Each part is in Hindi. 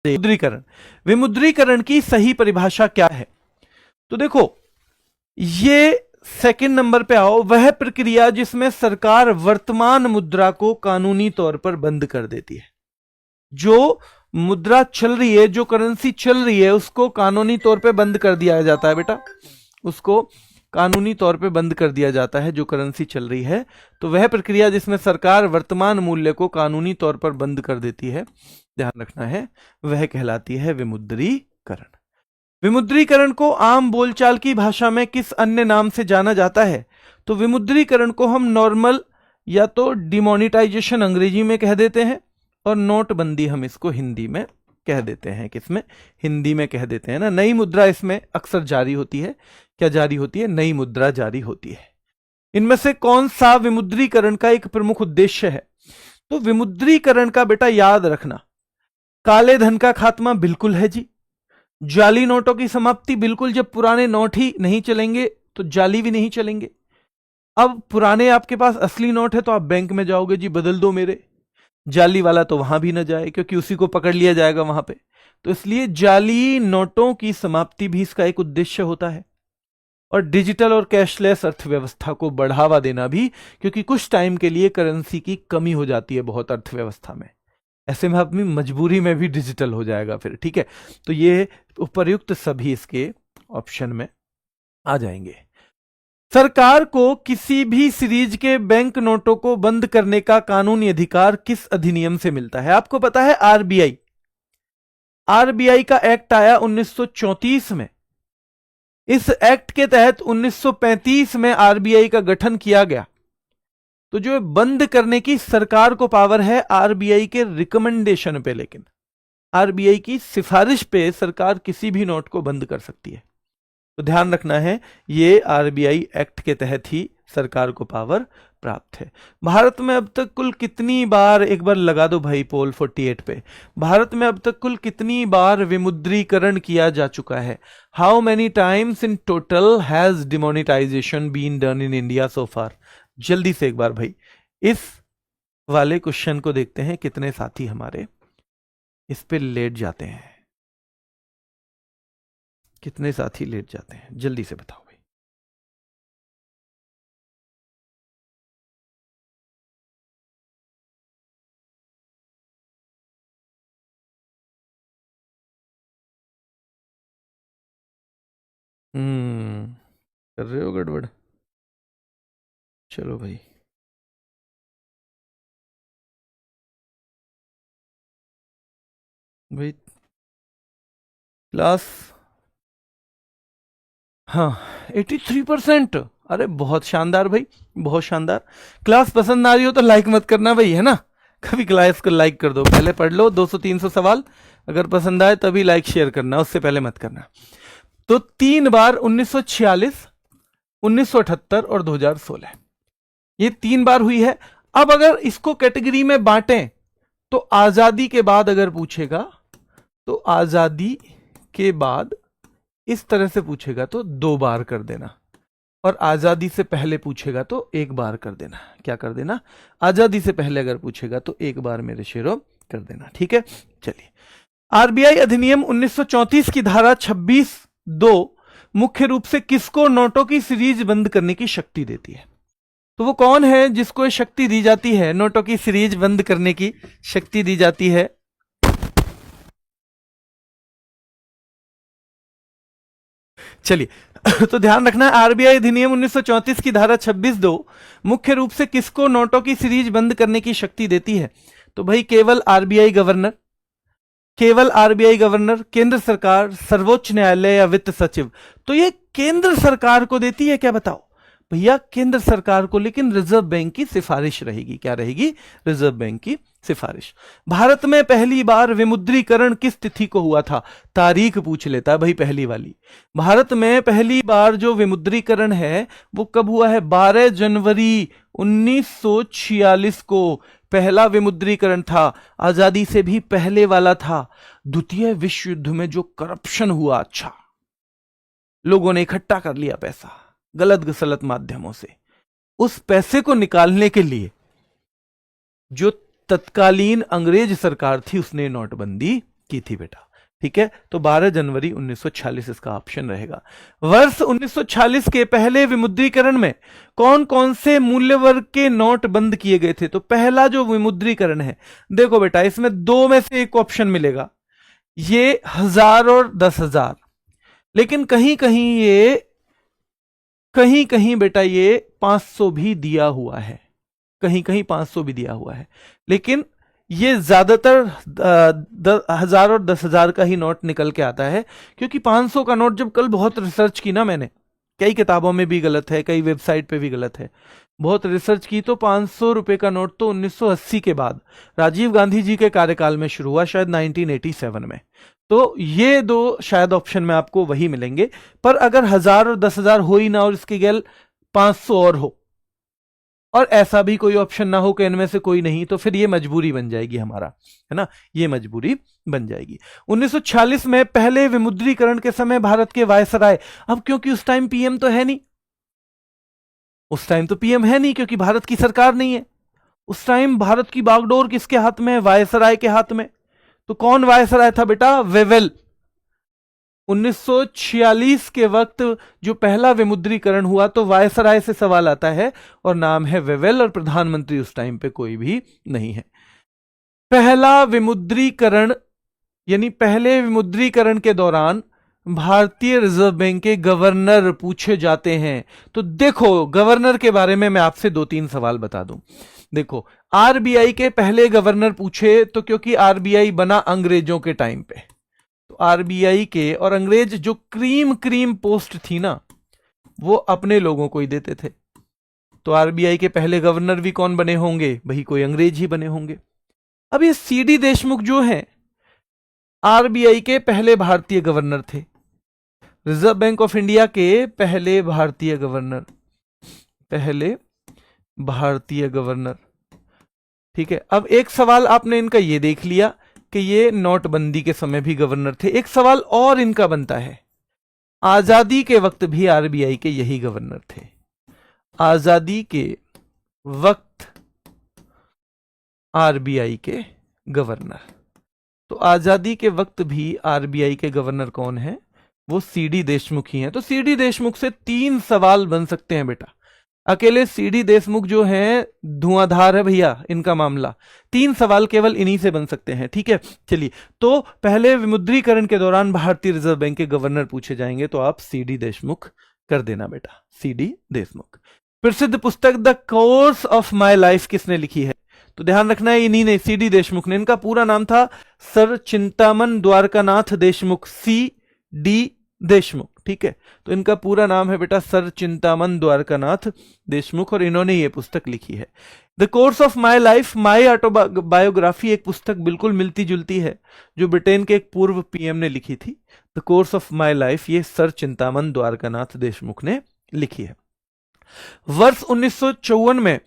विमुद्रीकरण। विमुद्रीकरण की सही परिभाषा क्या है? तो देखो, ये सेकंड नंबर पे आओ, वह प्रक्रिया जिसमें सरकार वर्तमान मुद्रा को कानूनी तौर पर बंद कर देती है। जो मुद्रा चल रही है, जो करेंसी चल रही है, उसको कानूनी तौर पे बंद कर दिया जाता है बेटा, उसको कानूनी तौर पे बंद कर दिया जाता है जो करेंसी चल रही है। तो वह प्रक्रिया जिसमें सरकार वर्तमान मूल्य को कानूनी तौर पर बंद कर देती है, ध्यान रखना है, वह कहलाती है विमुद्रीकरण। विमुद्रीकरण को आम बोलचाल की भाषा में किस अन्य नाम से जाना जाता है? तो विमुद्रीकरण को हम नॉर्मल या तो डिमोनिटाइजेशन अंग्रेजी में कह देते हैं, और नोटबंदी हम इसको हिंदी में कह देते हैं। किसमें? हिंदी में कह देते हैं ना। नई मुद्रा इसमें अक्सर जारी होती है। क्या जारी होती है? नई मुद्रा जारी होती है। इनमें से कौन सा विमुद्रीकरण का एक प्रमुख उद्देश्य है? तो विमुद्रीकरण का बेटा याद रखना, काले धन का खात्मा बिल्कुल है जी, जाली नोटों की समाप्ति बिल्कुल, जब पुराने नोट ही नहीं चलेंगे तो जाली भी नहीं चलेंगे। अब पुराने आपके पास असली नोट है तो आप बैंक में जाओगे, जी बदल दो मेरे, जाली वाला तो वहां भी ना जाए क्योंकि उसी को पकड़ लिया जाएगा वहां पे। तो इसलिए जाली नोटों की समाप्ति भी इसका एक उद्देश्य होता है। और डिजिटल और कैशलेस अर्थव्यवस्था को बढ़ावा देना भी, क्योंकि कुछ टाइम के लिए करेंसी की कमी हो जाती है बहुत अर्थव्यवस्था में, ऐसे में अपनी मजबूरी में भी डिजिटल हो जाएगा फिर, ठीक है। तो ये उपर्युक्त सभी इसके ऑप्शन में आ जाएंगे। सरकार को किसी भी सीरीज के बैंक नोटों को बंद करने का कानूनी अधिकार किस अधिनियम से मिलता है? आपको पता है आरबीआई, आरबीआई का एक्ट आया 1934 में। इस एक्ट के तहत 1935 में आरबीआई का गठन किया गया। तो जो बंद करने की सरकार को पावर है आरबीआई के रिकमेंडेशन पे, लेकिन आरबीआई की सिफारिश पे सरकार किसी भी नोट को बंद कर सकती है। तो ध्यान रखना है, ये आरबीआई एक्ट के तहत ही सरकार को पावर प्राप्त है। भारत में अब तक कुल कितनी बार, एक बार लगा दो भाई पोल 48 पे, भारत में अब तक कुल कितनी बार विमुद्रीकरण किया जा चुका है? How many times in total has demonetisation been done in India so far? जल्दी से एक बार भाई इस वाले क्वेश्चन को देखते हैं, कितने साथी हमारे इस पे लेट जाते हैं, कितने साथी लेट जाते हैं, जल्दी से बताओ भाई। कर रहे हो गड़बड़? चलो भाई, भाई क्लास, हाँ 83%, अरे बहुत शानदार भाई, बहुत शानदार। क्लास पसंद आ रही हो तो लाइक मत करना भाई, है ना, कभी क्लास को लाइक कर दो, पहले पढ़ लो 200-300 सवाल, अगर पसंद आए तभी लाइक शेयर करना, उससे पहले मत करना। तो 3 बार 1946, 1978 और 2016, ये 3 बार हुई है। अब अगर इसको कैटेगरी में बांटें तो आजादी के बाद अगर पूछेगा तो आजादी के बाद इस तरह से पूछेगा तो 2 बार कर देना, और आजादी से पहले पूछेगा तो 1 बार कर देना। क्या कर देना? आजादी से पहले अगर पूछेगा तो 1 बार मेरे शेरों कर देना, ठीक है। चलिए, आरबीआई अधिनियम 1934 की धारा 26(2) मुख्य रूप से किसको नोटों की सीरीज बंद करने की शक्ति देती है? तो वो कौन है जिसको शक्ति दी जाती है, नोटों की सीरीज बंद करने की शक्ति दी जाती है? चलिए तो ध्यान रखना है, आरबीआई अधिनियम 1934 की धारा 26(2) मुख्य रूप से किसको नोटों की सीरीज बंद करने की शक्ति देती है? तो भाई केवल आरबीआई गवर्नर, केवल आरबीआई गवर्नर, केंद्र सरकार, सर्वोच्च न्यायालय या वित्त सचिव? तो ये केंद्र सरकार को देती है, क्या बताओ भैया, केंद्र सरकार को, लेकिन रिजर्व बैंक की सिफारिश रहेगी। क्या रहेगी? रिजर्व बैंक की सिफारिश। भारत में पहली बार विमुद्रीकरण किस तिथि को हुआ था? तारीख पूछ लेता भाई पहली वाली। भारत में पहली बार जो विमुद्रीकरण है वो कब हुआ है? 12 जनवरी 1946 को पहला विमुद्रीकरण था, आजादी से भी पहले वाला था। द्वितीय विश्व युद्ध में जो करप्शन हुआ, अच्छा लोगों ने इकट्ठा कर लिया पैसा गलत गसलत माध्यमों से, उस पैसे को निकालने के लिए जो तत्कालीन अंग्रेज सरकार थी उसने नोटबंदी की थी बेटा। ठीक है, तो 12 जनवरी 1946 इसका ऑप्शन रहेगा। वर्ष 1946 के पहले विमुद्रीकरण में कौन कौन से मूल्य वर्ग के नोट बंद किए गए थे? तो पहला जो विमुद्रीकरण है, देखो बेटा, इसमें दो में से एक ऑप्शन मिलेगा, ये 1000 और 10,000, लेकिन कहीं कहीं बेटा ये 500 भी दिया हुआ है, कहीं 500 भी दिया हुआ है, लेकिन ये ज्यादातर 1000 और 10,000 का ही नोट निकल के आता है, क्योंकि 500 का नोट, जब कल बहुत रिसर्च की ना मैंने, कई किताबों में भी गलत है, कई वेबसाइट पे भी गलत है, बहुत रिसर्च की, तो 500 रुपए का नोट तो 1980 के बाद राजीव गांधी जी के कार्यकाल में शुरू हुआ, शायद 1987 में। तो ये दो शायद ऑप्शन में आपको वही मिलेंगे, पर अगर 1000 और 10,000 हो ही ना और इसके गैल 500 और हो, और ऐसा भी कोई ऑप्शन ना हो कि इनमें से कोई नहीं, तो फिर ये मजबूरी बन जाएगी हमारा, है ना, ये मजबूरी बन जाएगी। 1946 में पहले विमुद्रीकरण के समय भारत के वायसराय, अब क्योंकि उस टाइम पीएम तो है नहीं, उस टाइम तो पीएम है नहीं, क्योंकि भारत की सरकार नहीं है, उस टाइम भारत की बागडोर किसके हाथ में है? वायसराय के हाथ में। तो कौन वायसराय था बेटा? वेवेल। 1946 के वक्त जो पहला विमुद्रीकरण हुआ, तो वायसराय से सवाल आता है और नाम है वेवेल, और प्रधानमंत्री उस टाइम पे कोई भी नहीं है। पहला विमुद्रीकरण, यानी पहले विमुद्रीकरण के दौरान भारतीय रिजर्व बैंक के गवर्नर पूछे जाते हैं। तो देखो, गवर्नर के बारे में मैं आपसे 2-3 सवाल बता दूं। देखो, आरबीआई के पहले गवर्नर पूछे, तो क्योंकि आरबीआई बना अंग्रेजों के टाइम पे, तो आरबीआई के, और अंग्रेज जो क्रीम पोस्ट थी ना, वो अपने लोगों को ही देते थे, तो आरबीआई के पहले गवर्नर भी कौन बने होंगे? भाई कोई अंग्रेज ही बने होंगे। अब ये सीडी देशमुख जो हैं, आरबीआई के पहले भारतीय गवर्नर थे, रिजर्व बैंक ऑफ इंडिया के पहले भारतीय गवर्नर, पहले भारतीय गवर्नर। ठीक है, अब एक सवाल आपने इनका ये देख लिया कि ये नोटबंदी के समय भी गवर्नर थे। एक सवाल और इनका बनता है, आजादी के वक्त भी आरबीआई के यही गवर्नर थे, आजादी के वक्त आरबीआई के गवर्नर। तो आजादी के वक्त भी आरबीआई के गवर्नर कौन है? वो सीडी देशमुख ही हैं। तो सीडी देशमुख से 3 सवाल बन सकते हैं बेटा। अकेले सीडी देशमुख जो हैं धुआंधार है भैया इनका मामला, 3 सवाल केवल इन्हीं से बन सकते हैं। ठीक है, चलिए, तो पहले विमुद्रीकरण के दौरान भारतीय रिजर्व बैंक के गवर्नर पूछे जाएंगे, तो आप सीडी देशमुख कर देना बेटा, सीडी देशमुख। प्रसिद्ध पुस्तक the course of my life किसने लिखी है? तो ध्यान रखना है, इन्हीं ने, सीडी देशमुख ने। इनका पूरा नाम था sir Chintaman Dwarkanath Deshmukh, C D Deshmukh. ठीक है, तो इनका पूरा नाम है बेटा सर चिंतामन द्वारकानाथ देशमुख, और इन्होंने ये पुस्तक लिखी है। The course of my life, my autobiography, एक पुस्तक बिल्कुल मिलती जुलती है जो ब्रिटेन के एक पूर्व पीएम ने लिखी थी। The course of my life ये सर चिंतामन द्वारकानाथ देशमुख ने लिखी है। वर्ष 1954 में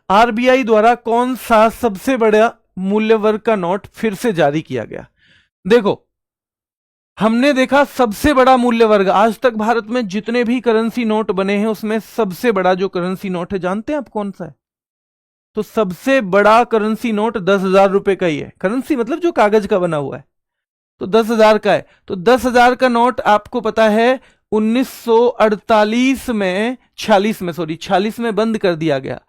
आरबीआई द्वारा कौन सा सबसे बड़ा मूल्य वर्ग का नोट फिर से जारी किया गया? देखो, हमने देखा सबसे बड़ा मूल्य वर्ग, आज तक भारत में जितने भी करेंसी नोट बने हैं उसमें सबसे बड़ा जो करेंसी नोट है, जानते हैं आप कौन सा है? तो सबसे बड़ा करेंसी नोट 10,000 रुपए का ही है। करेंसी मतलब जो कागज का बना हुआ है, तो 10,000 का है। तो 10,000 का नोट आपको पता है 1948 में 46 में बंद कर दिया गया,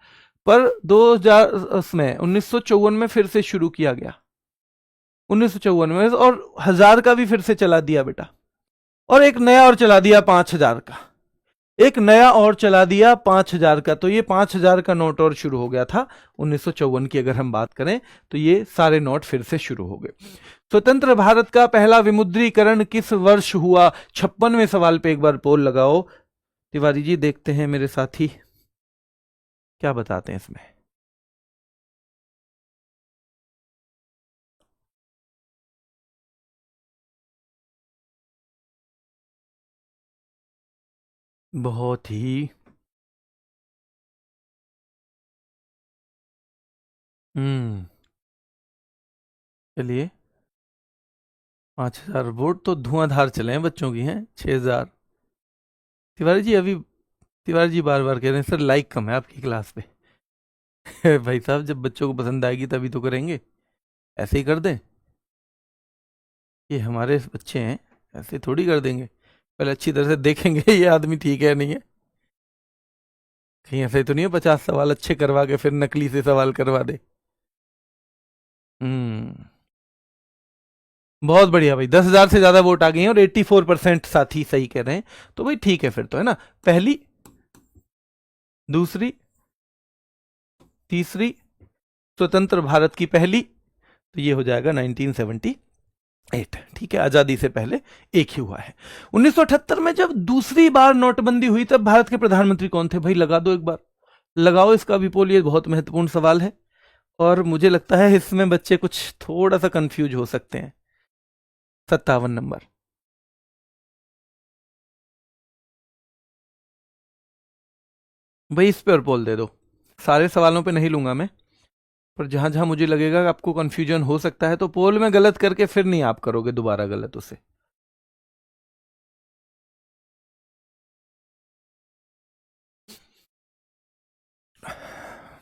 पर 2000 में 1954 में फिर से शुरू किया गया, 1954 में, और 1000 का भी फिर से चला दिया बेटा, और एक नया और चला दिया 5,000 का, एक नया और चला दिया 5,000 का। तो ये 5,000 का नोट और शुरू हो गया था 1954 की अगर हम बात करें, तो ये सारे नोट फिर से शुरू हो गए। स्वतंत्र भारत का पहला विमुद्रीकरण किस वर्ष हुआ? 56वें सवाल पे एक बार पोल लगाओ तिवारी जी, देखते हैं मेरे साथी क्या बताते हैं इसमें। बहुत ही चलिए, 5,000 वोट तो धुआंधार चले हैं बच्चों की, हैं 6,000। तिवारी जी अभी, तिवारी जी बार बार कह रहे हैं सर लाइक कम है आपकी क्लास पे। भाई साहब, जब बच्चों को पसंद आएगी तभी तो करेंगे, ऐसे ही कर दें। ये हमारे बच्चे हैं, ऐसे थोड़ी कर देंगे, पहले अच्छी तरह से देखेंगे ये आदमी ठीक है नहीं है, कहीं ऐसे तो नहीं है 50 सवाल अच्छे करवा के फिर नकली से सवाल करवा दे। बहुत बढ़िया भाई, 10,000 से ज्यादा वोट आ गए हैं और 84% साथी सही कह रहे हैं, तो भाई ठीक है फिर तो, है ना। पहली, दूसरी, तीसरी, स्वतंत्र भारत की पहली, तो ये हो जाएगा 1978, ठीक है, आजादी से पहले एक ही हुआ है। 1978 में जब दूसरी बार नोटबंदी हुई तब भारत के प्रधानमंत्री कौन थे भाई? लगा दो एक बार, लगाओ इसका भी पोल, ये बहुत महत्वपूर्ण सवाल है और मुझे लगता है इसमें बच्चे कुछ थोड़ा सा कंफ्यूज हो सकते हैं। 57 नंबर। भाई इस पे और पोल दे दो, सारे सवालों पे नहीं लूंगा मैं, पर जहां जहां मुझे लगेगा कि आपको कंफ्यूजन हो सकता है तो पोल में गलत करके फिर नहीं आप करोगे दोबारा गलत उसे।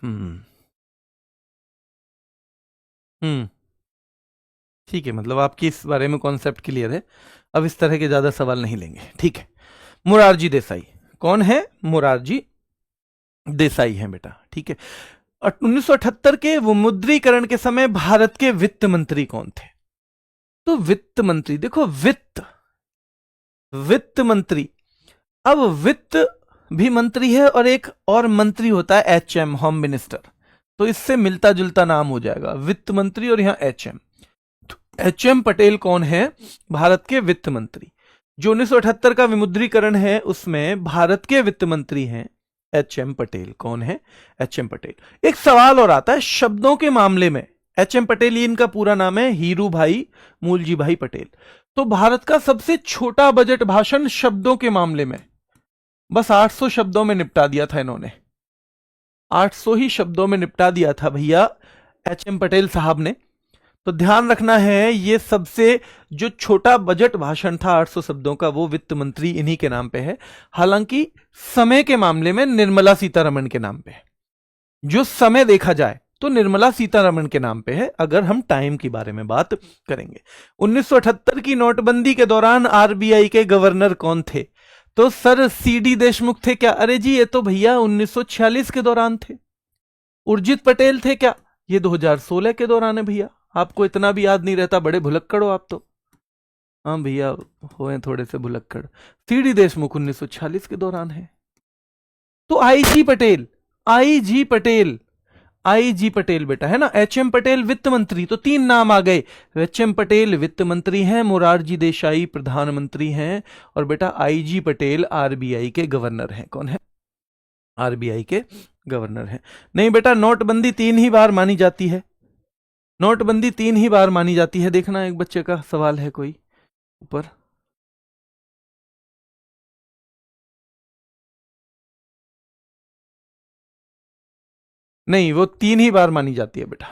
हम्म हम्म ठीक है, मतलब आपकी इस बारे में कॉन्सेप्ट क्लियर है, अब इस तरह के ज्यादा सवाल नहीं लेंगे, ठीक है। मुरारजी देसाई कौन है? मुरारजी देसाई है बेटा, ठीक है। 1978 के विमुद्रीकरण के समय भारत के वित्त मंत्री कौन थे? तो वित्त मंत्री, देखो वित्त मंत्री, अब वित्त भी मंत्री है और एक और मंत्री होता है एचएम, होम मिनिस्टर, तो इससे मिलता जुलता नाम हो जाएगा वित्त मंत्री और यहां एचएम। एचएम पटेल कौन है? भारत के वित्त मंत्री। जो 1978 का विमुद्रीकरण है उसमें भारत के वित्त मंत्री हैं एचएम पटेल। कौन है? एचएम पटेल। एक सवाल और आता है शब्दों के मामले में, एचएम पटेल, ये इनका पूरा नाम है हीरू भाई मूलजी भाई पटेल। तो भारत का सबसे छोटा बजट भाषण शब्दों के मामले में बस 800 शब्दों में निपटा दिया था इन्होंने, 800 ही शब्दों में निपटा दिया था भैया एचएम पटेल साहब ने। तो ध्यान रखना है ये सबसे जो छोटा बजट भाषण था 800 शब्दों का वो वित्त मंत्री इन्हीं के नाम पे है। हालांकि समय के मामले में निर्मला सीतारमण के नाम पे है, जो समय देखा जाए तो निर्मला सीतारमण के नाम पे है अगर हम टाइम के बारे में बात करेंगे। 1978 की नोटबंदी के दौरान आरबीआई के गवर्नर कौन थे? तो सर सीडी देशमुख थे क्या? अरे जी ये तो भैया 1946 के दौरान थे। उर्जित पटेल थे क्या? ये 2016 के दौरान है भैया, आपको इतना भी याद नहीं रहता, बड़े भुलक्कड़ हो आप तो। हाँ भैया हुए थोड़े से भुलक्कड़। सीडी देशमुख 1946 के दौरान है। तो IG Patel, IG Patel, IG Patel बेटा, है ना। एचएम पटेल वित्त मंत्री, तो 3 नाम आ गए। एचएम पटेल वित्त मंत्री हैं, मोरारजी देसाई प्रधानमंत्री हैं और बेटा आईजी पटेल आरबीआई के गवर्नर हैं। कौन है? आरबीआई के गवर्नर हैं। नहीं बेटा नोटबंदी 3 ही बार मानी जाती है, नोटबंदी 3 ही बार मानी जाती है। देखना एक बच्चे का सवाल है कोई ऊपर, नहीं वो 3 ही बार मानी जाती है बेटा,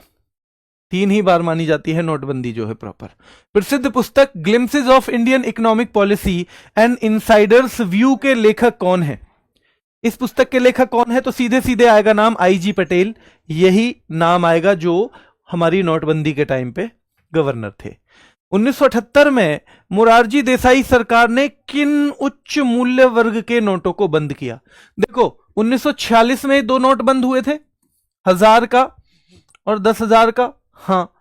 3 ही बार मानी जाती है नोटबंदी जो है प्रॉपर। प्रसिद्ध पुस्तक glimpses of Indian economic policy and Insiders view के लेखक कौन है? इस पुस्तक के लेखक कौन है? तो सीधे सीधे आएगा नाम आईजी पटेल, यही नाम आएगा जो हमारी नोटबंदी के टाइम पे गवर्नर थे। 1978 में मोरारजी देसाई सरकार ने किन उच्च मूल्य वर्ग के नोटों को बंद किया? देखो 1946 में 2 नोट बंद हुए थे, 1000 का और 10,000 का। हाँ,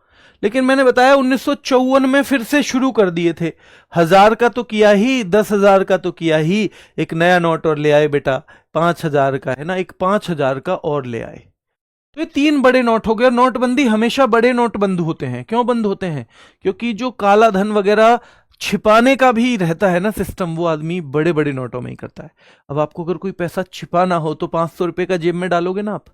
लेकिन मैंने बताया 1954 में फिर से शुरू कर दिए थे। 1000 का तो किया ही, 10,000 का तो किया ही, एक नया नोट और ले आए बेटा 5,000 का, है ना, एक 5,000 का और ले आए। तो ये 3 बड़े नोट हो गए। नोटबंदी हमेशा बड़े नोट बंद होते हैं। क्यों बंद होते हैं? क्योंकि जो काला धन वगैरह छिपाने का भी रहता है ना सिस्टम, वो आदमी बड़े बड़े नोटों में ही करता है। अब आपको अगर कोई पैसा छिपाना हो तो 500 रुपए का जेब में डालोगे ना आप,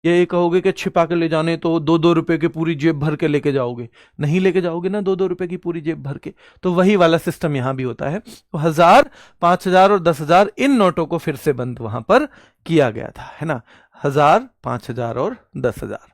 या ये कहोगे कि छिपा के ले जाने तो 2-2 रुपए की पूरी जेब भर के लेके जाओगे? नहीं लेके जाओगे ना 2-2 रुपए की पूरी जेब भर के। तो वही वाला सिस्टम यहां भी होता है। तो 1000, 5000 और 10,000 इन नोटों को फिर से बंद वहां पर किया गया था, है ना। 1000, 5000 और 10,000।